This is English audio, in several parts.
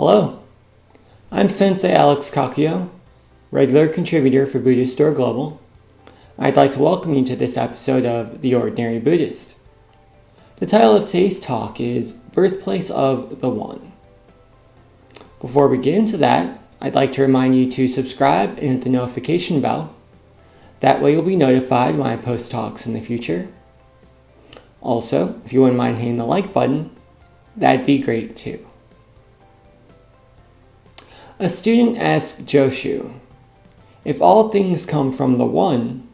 Hello, I'm Sensei Alex Kakuyo, regular contributor for Buddhistdoor Global. I'd like to welcome you to this episode of The Ordinary Buddhist. The title of today's talk is Birthplace of the One. Before we get into that, I'd like to remind you to subscribe and hit the notification bell. That way you'll be notified when I post talks in the future. Also, if you wouldn't mind hitting the like button, that'd be great too. A student asked Joshu, if all things come from the One,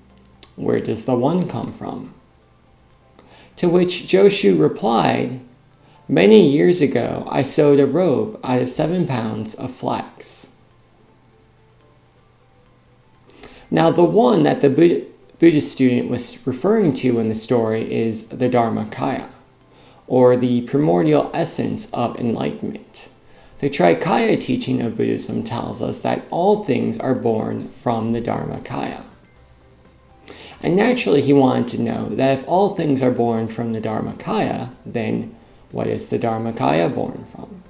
where does the One come from? To which Joshu replied, many years ago I sewed a robe out of 7 pounds of flax. Now the One that the Buddhist student was referring to in the story is the Dharmakaya, or the primordial essence of enlightenment. The Trikaya teaching of Buddhism tells us that all things are born from the Dharmakaya. And naturally he wanted to know that if all things are born from the Dharmakaya, then what is the Dharmakaya born from?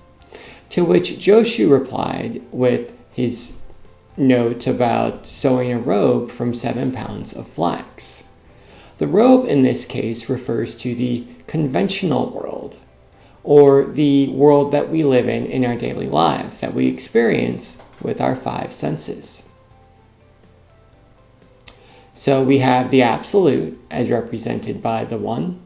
To which Joshu replied with his note about sewing a robe from 7 pounds of flax. The robe in this case refers to the conventional world, or the world that we live in our daily lives, that we experience with our 5 senses. So we have the Absolute as represented by the One,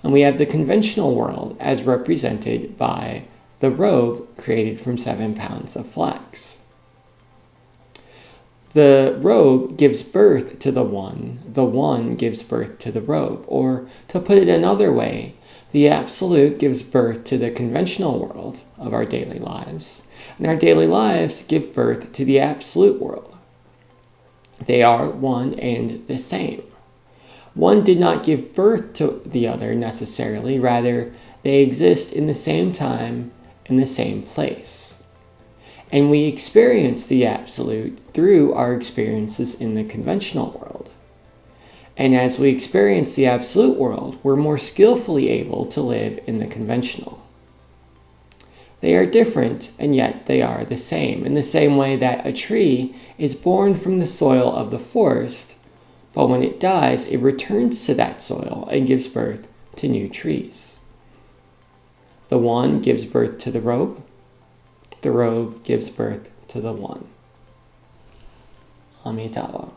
and we have the conventional world as represented by the robe created from 7 pounds of flax. The robe gives birth to the One gives birth to the robe, or to put it another way, the Absolute gives birth to the conventional world of our daily lives, and our daily lives give birth to the Absolute world. They are one and the same. One did not give birth to the other necessarily, rather they exist in the same time, in the same place. And we experience the Absolute through our experiences in the conventional world. And as we experience the Absolute world, we're more skillfully able to live in the conventional. They are different, and yet they are the same, in the same way that a tree is born from the soil of the forest, but when it dies, it returns to that soil and gives birth to new trees. The One gives birth to the robe gives birth to the One. Amitabha.